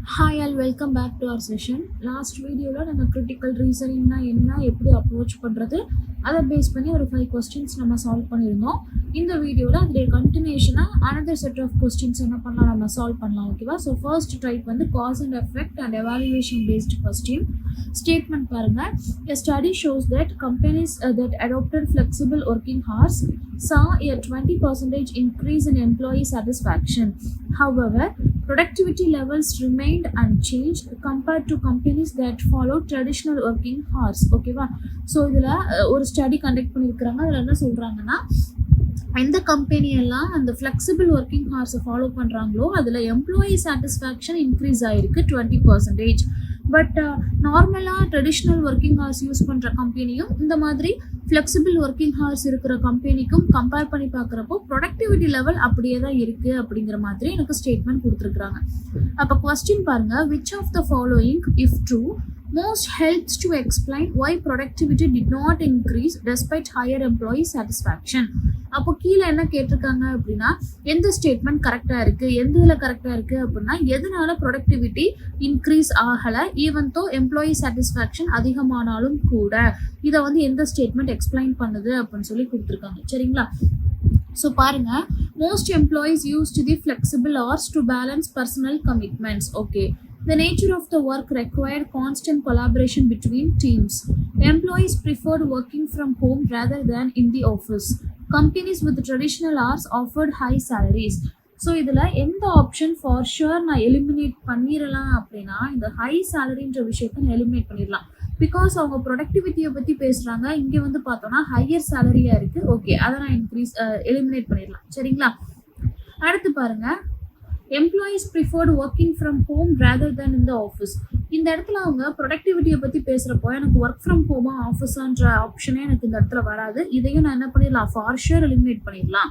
Hi all, welcome back to our session. Last வீடியோவில் நம்ம critical ரீசனிங்னா என்ன, எப்படி அப்ரோச் பண்ணுறது, அதை பேஸ் பண்ணி ஒரு 5 கொஸ்டின்ஸ் நம்ம சால்வ் பண்ணியிருந்தோம். இந்த வீடியோவில் அதோடைய கண்டினியூஷனாக another set of கொஸ்டின்ஸ் என்ன பண்ணலாம், நம்ம சால்வ் பண்ணலாம். ஓகேவா? ஸோ ஃபர்ஸ்ட் டைப் வந்து cause and effect and evaluation based question. Statement பாருங்கள். A study shows that companies that adopted flexible working hours saw a 20% increase in employee satisfaction. However, productivity levels remained unchanged compared to companies that followed traditional working hours. ஓகேவா? So இதில் ஒரு study conduct பண்ணியிருக்கிறாங்க. அதில் என்ன சொல்கிறாங்கன்னா, எந்த கம்பெனியெல்லாம் அந்த flexible working ஹார்ஸை follow பண்ணுறாங்களோ அதில் எம்ப்ளாயி சாட்டிஸ்ஃபேக்ஷன் இன்க்ரீஸ் ஆகிருக்கு 20%. பட் நார்மலாக ட்ரெடிஷ்னல் ஒர்க்கிங் ஹார்ஸ் யூஸ் பண்ணுற கம்பெனியும் இந்த மாதிரி ஃப்ளெக்சிபிள் ஒர்க்கிங் ஹார்ஸ் இருக்கிற கம்பெனிக்கும் கம்பேர் பண்ணி பார்க்குறப்போ ப்ரொடக்டிவிட்டி லெவல் அப்படியே தான் இருக்குது அப்படிங்கிற மாதிரி எனக்கு ஸ்டேட்மெண்ட் கொடுத்துருக்குறாங்க. அப்போ கொஸ்டின் பாருங்கள், which of the following if true most helps to explain why productivity did not increase despite higher employee satisfaction. அப்போ கீழே என்ன கேட்டிருக்காங்க அப்படின்னா, எந்த ஸ்டேட்மெண்ட் கரெக்டாக இருக்குது, எந்த இதில் கரெக்டாக இருக்குது அப்படின்னா, எதனால ப்ரொடக்டிவிட்டி இன்க்ரீஸ் ஆகலை ஈவன் தோ எம்ப்ளாயி சாட்டிஸ்ஃபேக்ஷன் அதிகமானாலும் கூட, இதை வந்து எந்த ஸ்டேட்மெண்ட் எக்ஸ்பிளைன் பண்ணுது அப்படின்னு சொல்லி கொடுத்துருக்காங்க. சரிங்களா? ஸோ பாருங்க, most employees use to the flexible hours to balance personal commitments. Okay. The nature of the work required constant collaboration between teams. Employees preferred working from home rather than in the office. Companies with traditional hours offered high salaries. So இதில் எந்த option for sure நான் eliminate பண்ணிடலாம் அப்படின்னா, இந்த high சேலரின்ற விஷயத்த நான் eliminate பண்ணிடலாம். Because அவங்க ப்ரொடக்டிவிட்டியை பற்றி பேசுகிறாங்க. இங்கே வந்து பார்த்தோன்னா ஹையர் சேலரியாக இருக்குது. ஓகே, அதை நான் எலிமினேட் பண்ணிடலாம். சரிங்களா? அடுத்து பாருங்கள், employees preferred working from home rather than in the office. இந்த இடத்துல அவங்க ப்ரொடக்டிவிட்டியை பற்றி பேசுகிறப்போ எனக்கு ஒர்க் ஃப்ரம் ஹோமா ஆஃபீஸான்ற ஆப்ஷனே எனக்கு இந்த இடத்துல வராது. இதையும் நான் என்ன பண்ணிடலாம், ஃபார் ஷுர் எலிமினேட் பண்ணிடலாம்.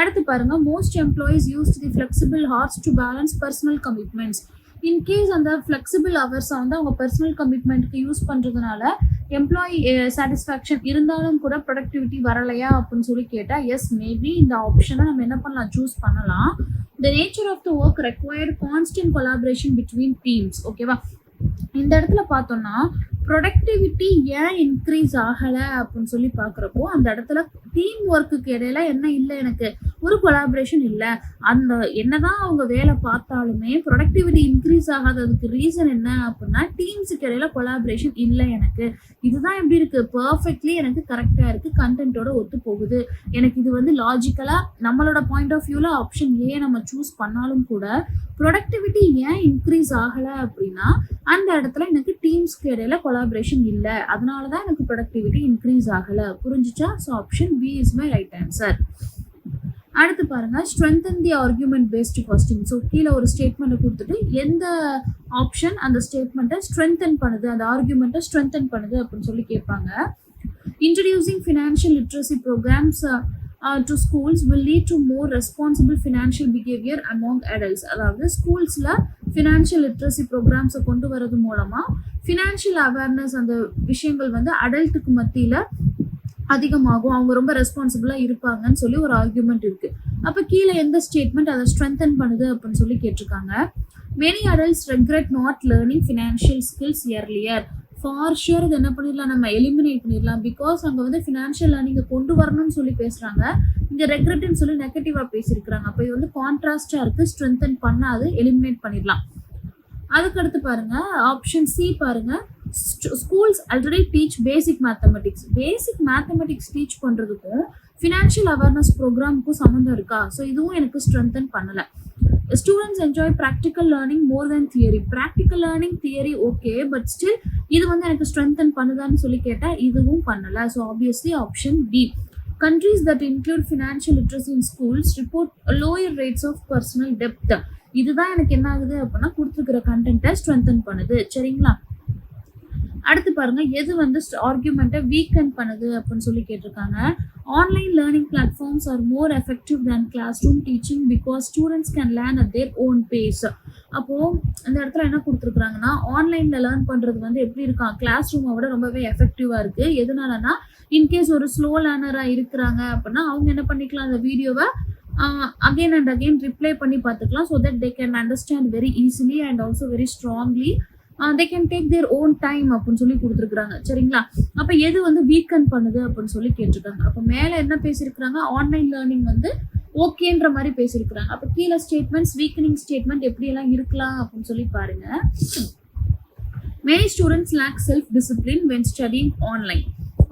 அடுத்து பாருங்க, most employees use the flexible hours to balance personal commitments. In case அந்த ஃப்ளெக்சிபிள் ஹவர்ஸை வந்து அவங்க பர்சனல் கமிட்மெண்ட்டுக்கு யூஸ் பண்ணுறதுனால எம்ப்ளாயி சாட்டிஸ்ஃபேக்ஷன் இருந்தாலும் கூட ப்ரொடக்டிவிட்டி வரலையா அப்படின்னு சொல்லி கேட்டால், எஸ், மேபி இந்த ஆப்ஷனை நம்ம என்ன பண்ணலாம், சூஸ் பண்ணலாம். The nature of the work required constant collaboration between teams. ஓகேவா? இந்த இடத்துல பார்த்தோம்னா ப்ரொடக்டிவிட்டி ஏன் இன்க்ரீஸ் ஆகலை அப்படின்னு சொல்லி பார்க்குறப்போ, அந்த இடத்துல டீம் ஒர்க்குக்கு இடையில என்ன இல்லை, எனக்கு ஒரு கொலாபரேஷன் இல்லை. அந்த என்னதான் அவங்க வேலை பார்த்தாலுமே ப்ரொடக்டிவிட்டி இன்க்ரீஸ் ஆகாததுக்கு ரீசன் என்ன அப்படின்னா, டீம்ஸுக்கு இடையில கொலாபரேஷன் இல்லை எனக்கு. இதுதான் எப்படி இருக்குது, பர்ஃபெக்ட்லி எனக்கு கரெக்டாக இருக்குது, கண்டென்ட்டோட ஒத்து போகுது. எனக்கு இது வந்து லாஜிக்கலாக நம்மளோட பாயிண்ட் ஆஃப் வியூவில் ஆப்ஷன் ஏ நம்ம சூஸ் பண்ணாலும் கூட ப்ரொடக்டிவிட்டி ஏன் இன்க்ரீஸ் ஆகலை அப்படின்னா, அந்த இடத்துல எனக்கு டீம்ஸ்க்கு இடையில கொலாபரேஷன் இல்லை, அதனால தான் எனக்கு ப்ரொடக்டிவிட்டி இன்க்ரீஸ் ஆகலை. புரிஞ்சுச்சா? So option B is my right answer. அடுத்து பாருங்க, strengthen the argument based question. So கீழே ஒரு ஸ்டேட்மெண்ட்டை கொடுத்துட்டு எந்த ஆப்ஷன் அந்த ஸ்டேட்மெண்ட்டை ஸ்ட்ரென்தன் பண்ணுது, அந்த ஆர்குமெண்ட்டை ஸ்ட்ரென்தன் பண்ணுது அப்படின்னு சொல்லி கேட்பாங்க. Introducing financial literacy programs to schools will lead to more responsible financial behavior among adults. அதாவது ஸ்கூல்ஸில் ஃபினான்ஷியல் லிட்ரஸி ப்ரோக்ராம்ஸை கொண்டு வரது மூலமாக ஃபினான்ஷியல் அவேர்னஸ் அந்த விஷயங்கள் வந்து அடல்ட்டுக்கு மத்தியில் அதிகமாகும், அவங்க ரொம்ப ரெஸ்பான்சிபிளாக இருப்பாங்கன்னு சொல்லி ஒரு ஆர்குமெண்ட் இருக்குது. அப்போ கீழே எந்த ஸ்டேட்மெண்ட் அதை ஸ்ட்ரென்தன் பண்ணுது அப்படின்னு சொல்லி கேட்டிருக்காங்க. Many adults regret not learning financial skills earlier. For sure இது என்ன பண்ணிடலாம், நம்ம எலிமினேட் பண்ணிடலாம். பிகாஸ் அங்கே வந்து ஃபினான்ஷியல் லேர்னிங்கை கொண்டு வரணும்னு சொல்லி பேசுகிறாங்க, இங்கே ரெக்ரெட்னு சொல்லி நெகட்டிவாக பேசியிருக்கிறாங்க. அப்போ இது வந்து கான்ட்ராஸ்டாக இருக்குது, ஸ்ட்ரென்தன் பண்ணாது, எலிமினேட் பண்ணிடலாம். அதுக்கடுத்து பாருங்க, ஆப்ஷன் சி பாருங்க, schools already teach basic mathematics. Basic mathematics teach பண்ணுறதுக்கும் ஃபினான்ஷியல் அவேர்னஸ் ப்ரோக்ராமுக்கும் சம்மந்தம் இருக்கா? ஸோ இதுவும் எனக்கு ஸ்ட்ரென்தன் பண்ணலை. Students enjoy practical learning more than theory. Practical learning theory okay, but still இது வந்து எனக்கு ஸ்ட்ரென்தன் பண்ணுதான்னு சொல்லி கேட்டால் இதுவும் பண்ணலை. So obviously option B. Countries that include financial literacy in schools report lower rates of personal டெப்த். இதுதான் எனக்கு என்ன ஆகுது அப்படின்னா, கொடுத்துருக்கிற கண்டென்ட்டை ஸ்ட்ரென்தன் பண்ணுது. சரிங்களா? அடுத்து பாருங்க, எது வந்து ஆர்குமெண்ட்டை வீக்கன் பண்ணுது அப்படின்னு சொல்லி கேட்டிருக்காங்க. Online learning platforms are more effective than classroom teaching because students can learn at their own pace. அப்போது இந்த இடத்துல என்ன கொடுத்துருக்குறாங்கன்னா, ஆன்லைனில் லேர்ன் பண்ணுறது வந்து எப்படி இருக்கான், கிளாஸ் ரூமை விட ரொம்பவே எஃபெக்டிவாக இருக்குது. எதனாலனா, இன்கேஸ் ஒரு ஸ்லோ லேர்னராக இருக்கிறாங்க அப்படின்னா அவங்க என்ன பண்ணிக்கலாம், அந்த வீடியோவை again and again ரிப்ளை பண்ணி பார்த்துக்கலாம். So that they can understand very easily and also very strongly. They can take their own time அப்படின்னு சொல்லி கொடுத்துருக்குறாங்க. சரிங்களா? அப்போ எது வந்து வீக்கன் பண்ணுது அப்படின்னு சொல்லி கேட்டிருக்காங்க. அப்போ மேலே என்ன பேசியிருக்கிறாங்க, ஆன்லைன் லேர்னிங் வந்து ஓகேன்ற மாதிரி பேசியிருக்கிறாங்க. அப்போ கீழே ஸ்டேட்மெண்ட்ஸ் வீக்கனிங் ஸ்டேட்மெண்ட் எப்படியெல்லாம் இருக்கலாம் அப்படின்னு சொல்லி பாருங்க. Many students lack self-discipline when studying online.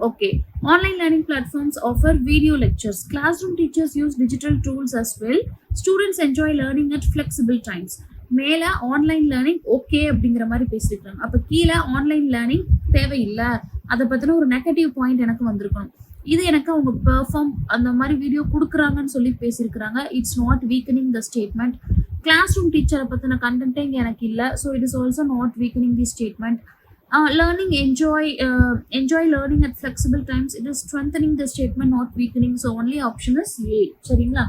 Okay. Online learning platforms offer video lectures. Classroom teachers use digital tools as well. Students enjoy learning at flexible times. மேல ஆன்லைன் லேர்னிங் ஓகே அப்படிங்கிற மாதிரி பேசியிருக்காங்க. அப்போ கீழே ஆன்லைன் லேர்னிங் தேவையில்லை, அதை பற்றின ஒரு நெகட்டிவ் பாயிண்ட் எனக்கு வந்திருக்கணும். இது எனக்கு அவங்க பெர்ஃபார்ம் அந்த மாதிரி வீடியோ கொடுக்குறாங்கன்னு சொல்லி பேசியிருக்கிறாங்க. It's not weakening the statement. Class room டீச்சரை பற்றின கண்டென்ட்டே இங்கே எனக்கு இல்லை. So it is also not weakening the statement. learning enjoy learning at flexible times. It is strengthening the statement, not weakening. So only option is A. சரிங்களா?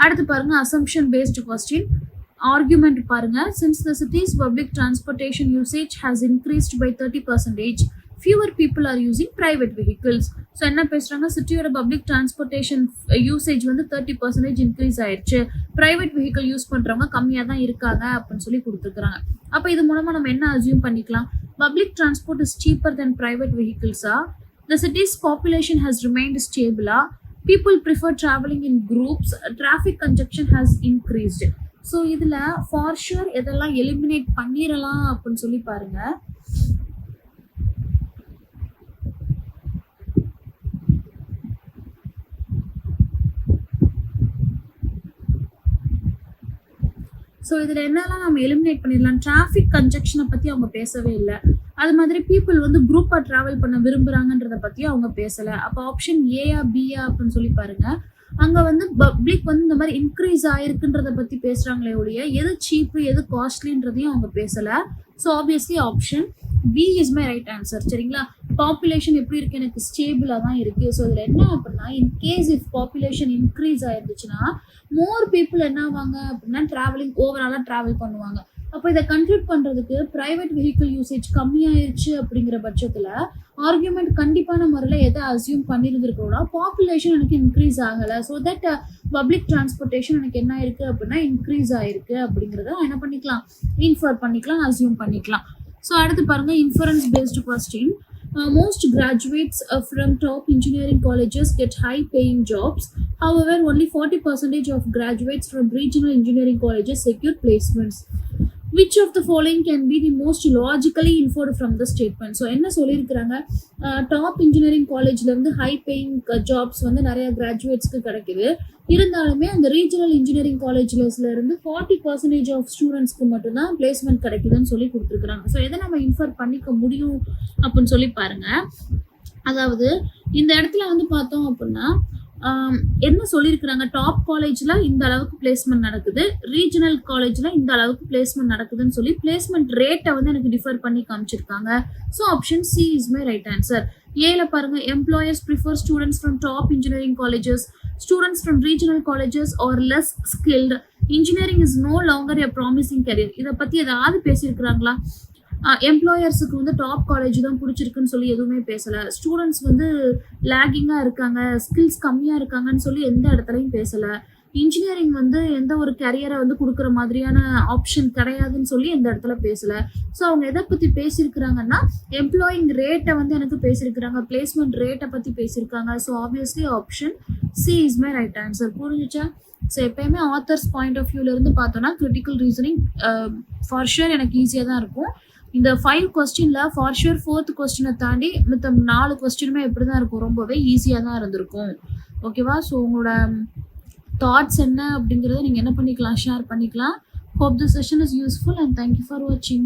அடுத்து பாருங்க, assumption based question. Argument பாருங்க. Since the city's public transportation usage has increased by 30%, fewer people are using private vehicles. So என்ன பேசுறாங்க, சிட்டியோட public transportation usage வந்து 30% increase ஆயிடுச்சு, private vehicle use பண்றவங்க கம்மியாக தான் இருக்காங்க அப்படின்னு சொல்லி கொடுத்துருக்காங்க. அப்போ இது மூலமா நம்ம என்ன அசியூம் பண்ணிக்கலாம், public transport is cheaper than private வெஹிக்கிள்ஸா, the cities population has remained ஸ்டேபிளா, people prefer travelling in groups, traffic congestion has increased. So இதில் ஃபார் ஷுர் எதெல்லாம் எலிமினேட் பண்ணிடலாம் அப்படின்னு சொல்லி பாருங்க. ஸோ இதில் என்னெல்லாம் நம்ம எலிமினேட் பண்ணிடலாம், டிராஃபிக் கன்ஜெக்ஷனை பற்றி அவங்க பேசவே இல்லை. அது மாதிரி பீப்புள் வந்து குரூப்பாக ட்ராவல் பண்ண விரும்புகிறாங்கன்றதை பற்றி அவங்க பேசலை. அப்போ ஆப்ஷன் ஏயா பியா அப்படின்னு சொல்லி பாருங்க. அங்கே வந்து பப்ளிக் வந்து இந்த மாதிரி இன்க்ரீஸ் ஆயிருக்குன்றதை பற்றி பேசுகிறாங்களே ஒழிய எது சீப்பு எது காஸ்ட்லின்றதையும் அவங்க பேசலை. So obviously option B is my right answer. சரிங்களா? பாப்புலேஷன் எப்படி இருக்கு, எனக்கு ஸ்டேபிளாக தான் இருக்குது. ஸோ இதில் என்ன அப்படின்னா, இன்கேஸ் இஃப் பாப்புலேஷன் இன்க்ரீஸ் ஆயிருந்துச்சுன்னா மோர் பீப்புள் என்ன ஆவாங்க அப்படின்னா ட்ராவலிங் ஓவராலாக ட்ராவல் பண்ணுவாங்க. அப்போ இதை கன்க்ளூட் பண்ணுறதுக்கு ப்ரைவேட் வெஹிக்கிள் யூசேஜ் கம்மியாயிருச்சு அப்படிங்கிற பட்சத்தில் ஆர்கியூமெண்ட் கண்டிப்பான முறையில் எதை அசியூம் பண்ணியிருந்துருக்கோம்னா, பாப்புலேஷன் எனக்கு இன்க்ரீஸ் ஆகலை, ஸோ தட் பப்ளிக் டிரான்ஸ்போர்ட்டேஷன் எனக்கு என்ன இருக்குது அப்படின்னா இன்க்ரீஸ் ஆயிருக்கு அப்படிங்கிறத என்ன பண்ணிக்கலாம், இன்ஃபர் பண்ணிக்கலாம், அசியூம் பண்ணிக்கலாம். ஸோ அடுத்து பாருங்க, inference based question. Most graduates from top engineering colleges get high paying jobs. However, only 40% of graduates from regional engineering colleges secure placements. Which of the following can be the most logically inferred from the statement? So என்ன சொல்லியிருக்கிறாங்க, top engineering காலேஜில் வந்து high paying jobs வந்து நிறைய கிராஜுவேட்ஸ்க்கு கிடைக்குது. இருந்தாலுமே அந்த regional engineering காலேஜ்ல இருந்து 40% ஆஃப் ஸ்டூடெண்ட்ஸ்க்கு மட்டும்தான் பிளேஸ்மெண்ட் கிடைக்குதுன்னு சொல்லி கொடுத்துருக்குறாங்க. ஸோ எதை நம்ம இன்ஃபர் பண்ணிக்க முடியும் அப்படின்னு சொல்லி பாருங்க. அதாவது இந்த இடத்துல வந்து பார்த்தோம் அப்படின்னா என்ன சொல்லியிருக்கிறாங்க, டாப் காலேஜில் இந்த அளவுக்கு பிளேஸ்மெண்ட் நடக்குது, ரீஜனல் காலேஜில் இந்த அளவுக்கு பிளேஸ்மெண்ட் நடக்குதுன்னு சொல்லி பிளேஸ்மெண்ட் ரேட்டை வந்து எனக்கு டிஃபர் பண்ணி காமிச்சிருக்காங்க. So option C is my right answer. ஏல பாருங்க, employers prefer students from top engineering colleges, students from regional colleges are less skilled, engineering is no longer a promising career. இதை பற்றி ஏதாவது பேசியிருக்கிறாங்களா? எம்ப்ளாயர்ஸுக்கு வந்து டாப் காலேஜ் தான் பிடிச்சிருக்குன்னு சொல்லி எதுவுமே பேசலை. ஸ்டூடெண்ட்ஸ் வந்து லேகிங்காக இருக்காங்க, ஸ்கில்ஸ் கம்மியாக இருக்காங்கன்னு சொல்லி எந்த இடத்துலையும் பேசலை. இன்ஜினியரிங் வந்து எந்த ஒரு கரியரை வந்து கொடுக்குற மாதிரியான ஆப்ஷன் கிடையாதுன்னு சொல்லி எந்த இடத்துல பேசலை. ஸோ அவங்க எதை பற்றி பேசியிருக்கிறாங்கன்னா, எம்ப்ளாயிங் ரேட்டை வந்து எனக்கு பேசியிருக்கிறாங்க, பிளேஸ்மெண்ட் ரேட்டை பற்றி பேசியிருக்காங்க. So obviously option C is my right answer. புரிஞ்சுச்சா? ஸோ எப்பயுமே ஆத்தர்ஸ் பாயிண்ட் ஆஃப் வியூலேருந்து பார்த்தோன்னா கிரிட்டிக்கல் ரீசனிங் ஃபார் ஷுர் எனக்கு ஈஸியாக தான் இருக்கும். இந்த 5 கொஸ்டினில் ஃபார் ஷுர் 4th கொஸ்டினை தாண்டி மற்ற 4 கொஸ்டினுமே எப்படி தான் இருக்கும், ரொம்பவே ஈஸியாக தான் இருந்திருக்கும். ஓகேவா? ஸோ உங்களோட தாட்ஸ் என்ன அப்படிங்கிறத நீங்கள் என்ன பண்ணிக்கலாம், ஷேர் பண்ணிக்கலாம். Hope the session is useful and thank you for வாட்சிங்.